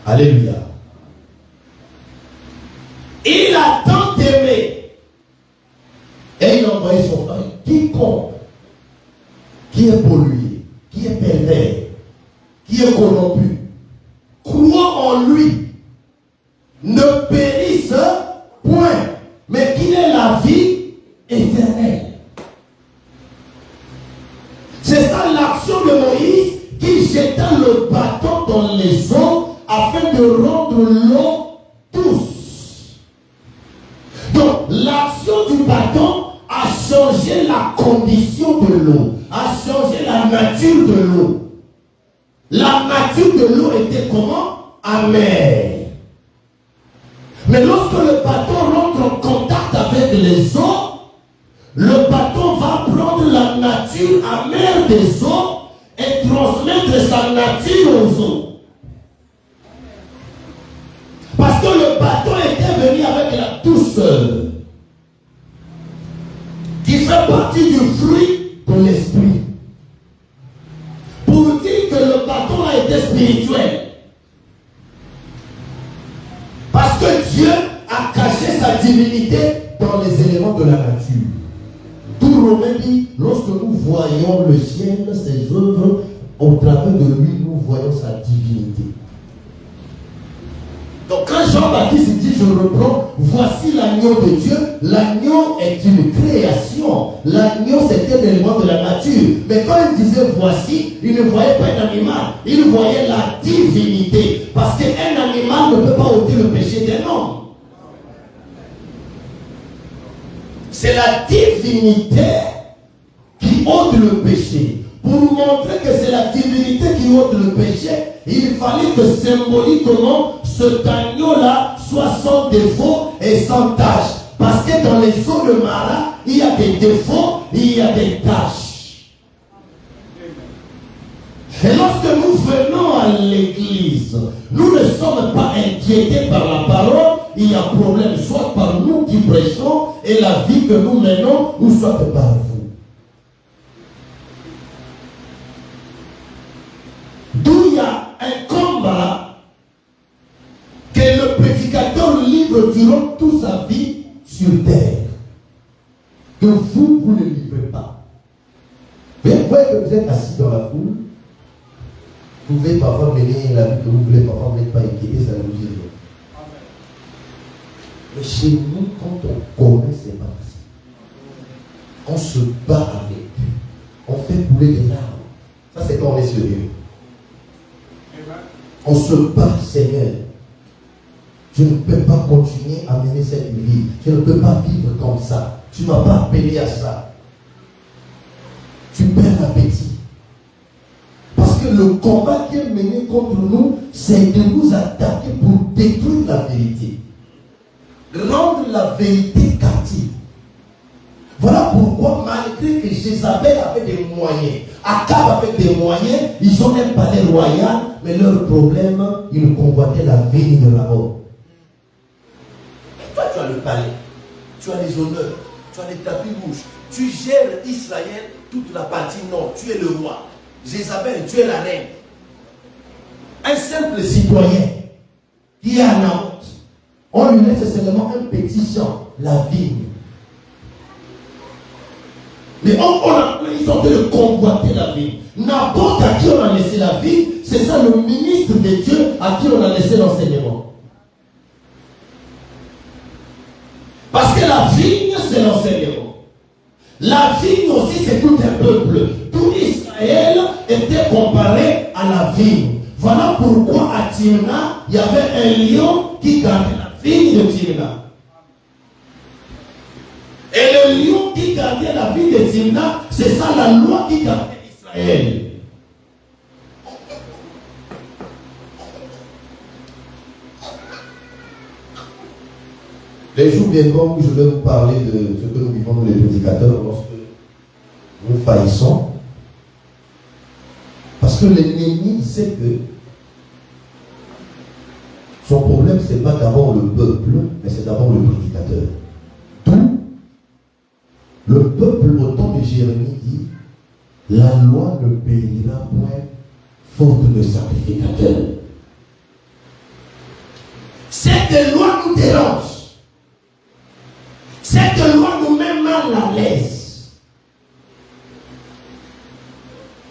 Alléluia. Il a tant aimé. Et il a envoyé son frère. Quiconque qui est pollué, qui est pervers, qui est corrompu, croit en lui, ne périsse point, mais qu'il ait la vie éternelle. C'est ça l'action de Moïse qui jeta le bâton dans les eaux afin de rendre l'eau douce. Donc l'action condition de l'eau, a changé la nature de l'eau. La nature de l'eau était comment? Amère. Mais lorsque le bâton rentre en contact avec les eaux, le bâton va prendre la nature amère des eaux et transmettre sa nature aux eaux. Parce que le bâton était venu avec la douceur, qui fait partie du fruit de l'esprit. Pour dire que le bâton a été spirituel. Parce que Dieu a caché sa divinité dans les éléments de la nature. Tout Romain dit, lorsque nous voyons le ciel, ses œuvres, au travers de lui, nous voyons sa divinité. Donc quand Jean-Baptiste dit, je reprends, voici l'agneau de Dieu, l'agneau est une création. L'agneau c'était un élément de la nature. Mais quand il disait voici, il ne voyait pas un animal, il voyait la divinité. Parce qu'un animal ne peut pas ôter le péché d'un homme. C'est la divinité qui ôte le péché. Pour nous montrer que c'est la divinité qui ôte le péché, il fallait que symboliquement, cet agneau-là soit sans défaut et sans tâche. Parce que dans les eaux de Mara, il y a des défauts, il y a des tâches. Et lorsque nous venons à l'église, nous ne sommes pas inquiétés par la parole, il y a problème soit par nous qui prêchons et la vie que nous menons, ou soit par vous. D'où il y a un combat que le prédicateur livre durant toute sa vie sur terre. Que vous ne livrez pas. Vous voyez que vous êtes assis dans la foule, vous pouvez parfois mener la vie que vous voulez, parfois vous n'êtes pas inquiété, ça ne vous dit rien. Mais chez nous, quand on connaît, c'est pas facile. On se bat avec. On fait couler des larmes. Ça, c'est quand on est sérieux. On se bat, Seigneur. Je ne peux pas continuer à mener cette vie. Je ne peux pas vivre comme ça. Tu ne m'as pas appelé à ça. Tu perds l'appétit. Parce que le combat qui est mené contre nous, c'est de nous attaquer pour détruire la vérité. Rendre la vérité captive. Voilà pourquoi, malgré que Jézabel avait des moyens, Akab avait des moyens, ils ont un palais royal, mais leur problème, ils convoitaient la vie de la mort. Toi, tu as le palais, tu as les honneurs, tu as les tapis rouges, tu gères Israël, toute la partie nord, tu es le roi. Jézabel, tu es la reine. Un simple citoyen qui est à Naboth, on lui laisse seulement un petit champ, la vigne. Mais ils ont de convoiter la vie. Naboth à qui on a laissé la vie, c'est ça le ministre de Dieu à qui on a laissé l'enseignement. Parce que la vigne, c'est l'enseignement. La vigne aussi, c'est tout un peuple. Tout Israël était comparé à la vigne. Voilà pourquoi à Timna, il y avait un lion qui gardait la vigne de Timna. Et le lion qui gardait la vie de Timna, c'est ça la loi qui gardait Israël. Les jours viendront où je vais vous parler de ce que nous vivons nous les prédicateurs lorsque nous faillissons. Parce que l'ennemi sait que son problème, ce n'est pas d'abord le peuple, mais c'est d'abord le prédicateur. D'où le peuple au temps de Jérémie dit, la loi ne périra point faute de sacrificateur. Cette loi nous dérange. Cette loi nous met mal à l'aise.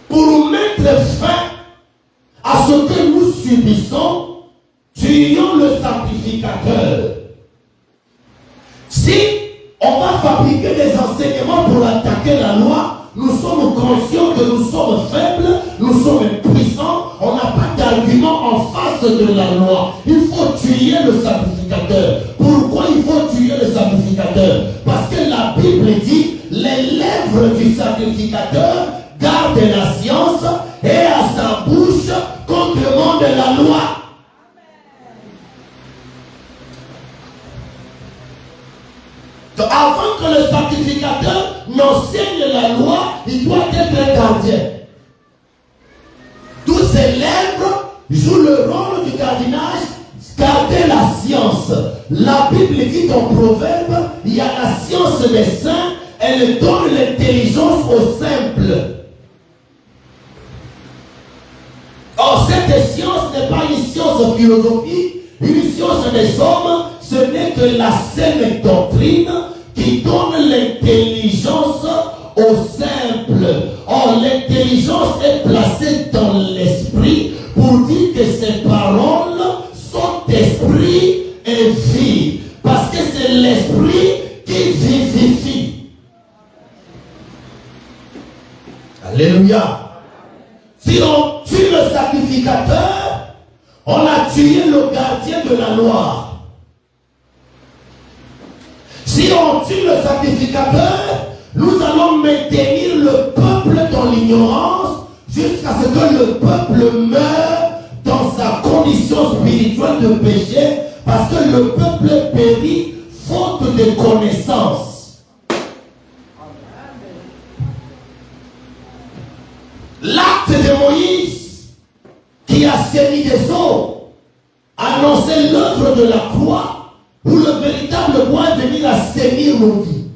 Pour mettre fin à ce que nous subissons, tuons le sacrificateur. Si on va fabriquer des enseignements pour attaquer la loi, nous sommes conscients que nous sommes faibles, nous sommes puissants, on n'a pas d'argument en face de la loi. Il faut tuer le sacrificateur. Pourquoi il faut tuer le sacrificateur? Parce que la Bible dit, les lèvres lèvres du sacrificateur gardent la science et à sa bouche qu'on demande la loi. Donc, avant que le sacrificateur n'enseigne la loi, il doit être un gardien. Tous ces lèvres jouent le rôle du gardinage, garder la science. La Bible dit dans Proverbe, il y a la science des saints, elle donne l'intelligence aux simples. Or, cette science n'est pas une science philosophique, une science des hommes, ce n'est que la saine doctrine qui donne l'intelligence aux simples. Or, l'intelligence est placée dans l'esprit pour dire que ces paroles sont esprit et vie. Parce que c'est l'esprit qui vivifie. Alléluia. Si on tue le sacrificateur, on a tué le gardien de la loi. Si on tue le sacrificateur, nous allons maintenir le peuple dans l'ignorance jusqu'à ce que le peuple meure dans sa condition spirituelle de péché, parce que le peuple périt faute de connaissance. L'acte de Moïse qui a saigné des eaux annonçait l'œuvre de la croix où le véritable bois est venu assainir nos vies.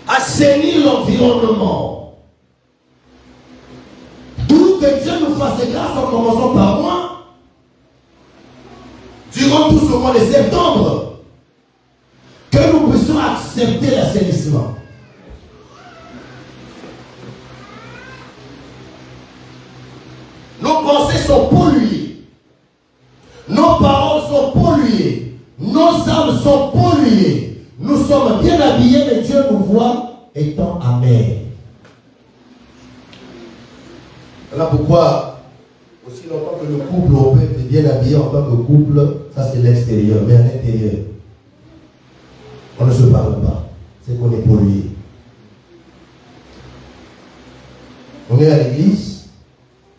Assainir l'environnement. D'où que Dieu nous fasse grâce en commençant par moi, durant tout ce mois de septembre, que nous puissions accepter l'assainissement. Nos pensées sont polluées. Nos paroles sont polluées. Nos âmes sont polluées. Nous sommes bien habillés, mais Dieu nous voit étant amers. Voilà pourquoi, aussi longtemps que le couple, on peut être bien habillé en tant que couple, ça c'est l'extérieur. Mais à l'intérieur, on ne se parle pas. C'est qu'on est pollué. On est à l'église.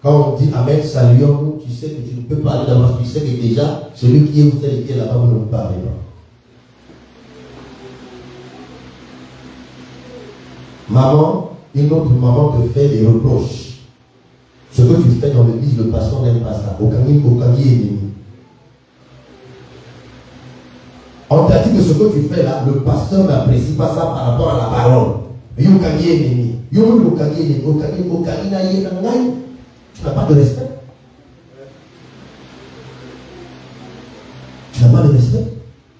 Quand on dit Amen, saluons-nous, tu sais que tu ne peux parler d'abord, tu sais que déjà, celui qui est où tel qui est là-bas, vous ne vous parlez pas. Maman, une autre maman te fait des reproches. Ce que tu fais dans l'église, le pasteur n'aime pas ça. Aucun ennemi. On t'a dit que ce que tu fais là, le pasteur n'apprécie pas ça par rapport à la parole. Tu n'as pas de respect. Tu n'as pas de respect.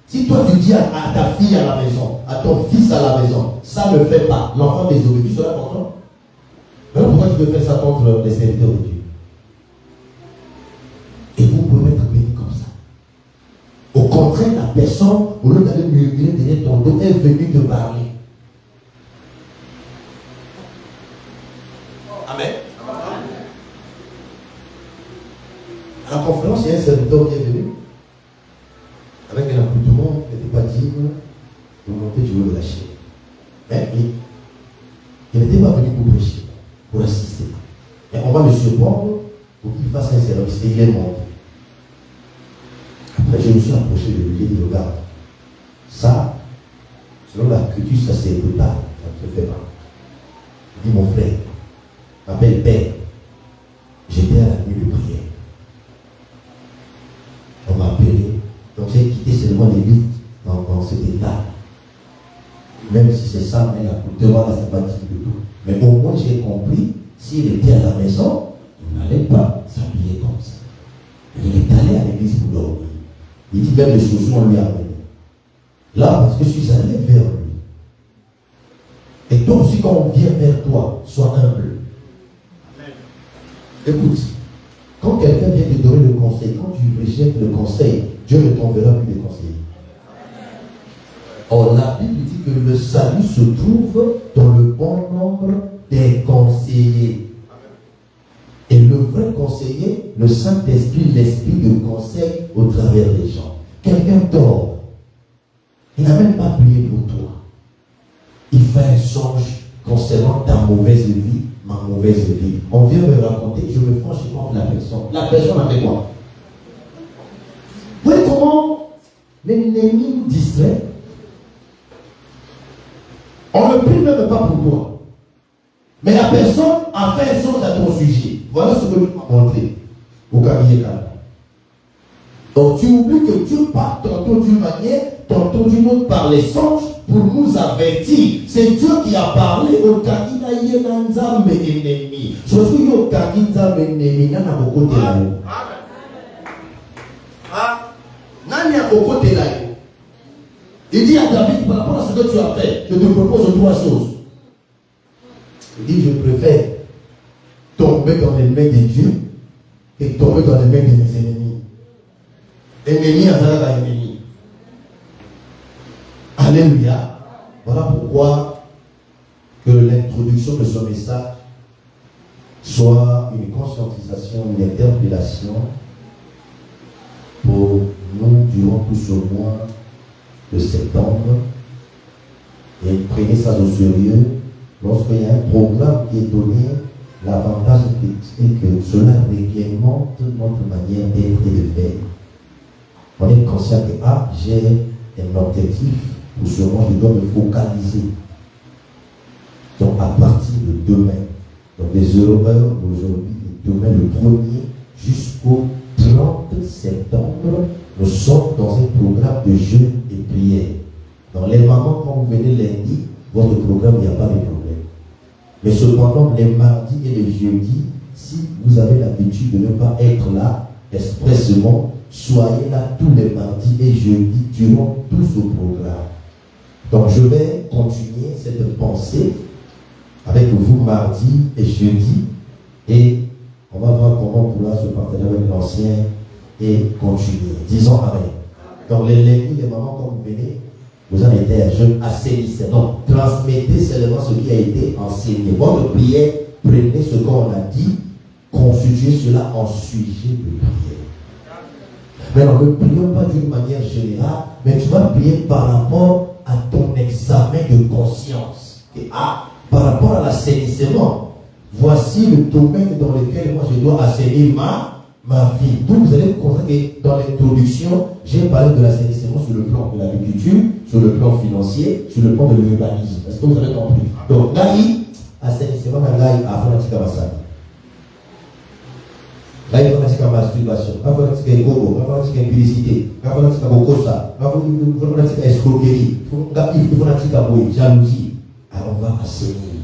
Si toi tu dis à ta fille à la maison, à ton fils à la maison, ça ne fait pas, l'enfant désobéit, tu seras content. Alors pourquoi tu veux faire ça contre les serviteurs de Dieu? Et vous pouvez être béni comme ça. Au contraire, la personne, au lieu d'aller murmurer derrière ton dos, est venue te parler. Amen. À la conférence, il y a un serviteur qui est venu avec un accoutrement qui n'était pas digne de monter du haut de la chaîne. Mais il n'était pas venu pour prêcher, pour assister. Et on va le surprendre pour qu'il fasse un service. Et il est monté. Après, je me suis approché de lui et dit, regarde, ça, selon la culture, ça c'est brutal, ça ne te fait pas. Il dit, mon frère, m'appelle Père, j'étais à la nuit de prière. On m'a appelé, donc j'ai quitté seulement l'église dans cet état. Même si c'est ça, mais l'accoutrement là, c'est pas digne de tout. Mais au moins j'ai compris, s'il était à la maison, il n'allait pas s'habiller comme ça. Il est allé à l'église pour dormir. Il dit même les chaussures, on lui a amené. Là, parce que je suis allé vers lui. Et toi aussi, quand on vient vers toi, sois humble. Écoute, quand quelqu'un vient te donner le conseil, quand tu rejettes le conseil, Dieu ne t'enverra plus de conseils. Or, la Bible dit que le salut se trouve dans le bon nombre des conseillers. Et le vrai conseiller, le Saint-Esprit, l'Esprit de conseil au travers des gens. Quelqu'un dort. Il n'a même pas prié pour vient me raconter, je me franchis contre la personne. La personne a fait quoi? Vous voyez comment l'ennemi nous distrait? On ne prie même pas pour toi. Mais la personne a fait un songe à ton sujet. Voilà ce que je m'as montré au cabinet calme. Donc tu oublies que Dieu parle tantôt d'une manière, tantôt d'une autre par les songes pour nous avertir. C'est Dieu qui a parlé au cabinet Yenanzambe ennemi. Sauf que au cabinet ennemi, n'a pas beaucoup de là. N'a beaucoup de là. Il dit à David, par rapport à ce que tu as fait, je te propose trois choses. Il dit, je préfère tomber dans les mains de Dieu que tomber dans les mains de mes ennemis. Ennemi à ennemi. Alléluia. Voilà pourquoi que l'introduction de ce message soit une conscientisation, une interpellation pour nous durant tout ce mois de septembre. Et prenez ça au sérieux. Lorsqu'il y a un programme qui est donné, l'avantage est que cela réglemente notre manière d'être et de faire. On est conscient que j'ai un objectif, pour ce moment je dois me focaliser. Donc à partir de demain, donc les heures d'aujourd'hui, demain le 1er jusqu'au 30 septembre, nous sommes dans un programme de jeûne et prière. Dans les moments quand vous venez lundi, votre programme, il n'y a pas de problème. Mais cependant, les mardis et les jeudis, si vous avez l'habitude de ne pas être là expressément, soyez là tous les mardis et jeudis durant tout ce programme. Donc je vais continuer cette pensée avec vous mardi et jeudi et on va voir comment on pourra se partager avec l'ancien et continuer. Disons Amen. Donc les lundis, les mamans, quand vous venez, vous en êtes un jeune assainissez. Donc transmettez seulement ce qui a été enseigné. Votre prière, prenez ce qu'on a dit, constituez cela en sujet de prière. Maintenant, ne prions pas d'une manière générale, mais tu vas prier par rapport à ton examen de conscience. Et par rapport à l'assainissement, voici le domaine dans lequel moi je dois assainir ma vie. Donc vous allez constater que dans l'introduction, j'ai parlé de l'assainissement sur le plan de l'agriculture, sur le plan financier, sur le plan de l'urbanisme. Est-ce que vous avez compris? Donc là, assainissement, là, il y a là, il faut que la masturbation, il faut que la gogo, il faut que la publicité, il faut que la bokosa, il faut que la escroquerie, il faut que la jalousie. Alors on va assainir.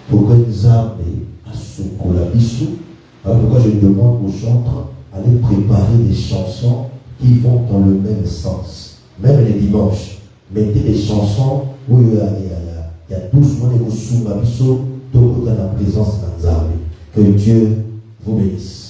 Pour que nous arrivions à ce qu'on a bissou. Alors pourquoi je demande aux chantres d'aller préparer des chansons qui vont dans le même sens. Même les dimanches, mettez des chansons où il y a doucement des sous-mabisso, dans la présence d'Anzaré. Que Dieu vous bénisse.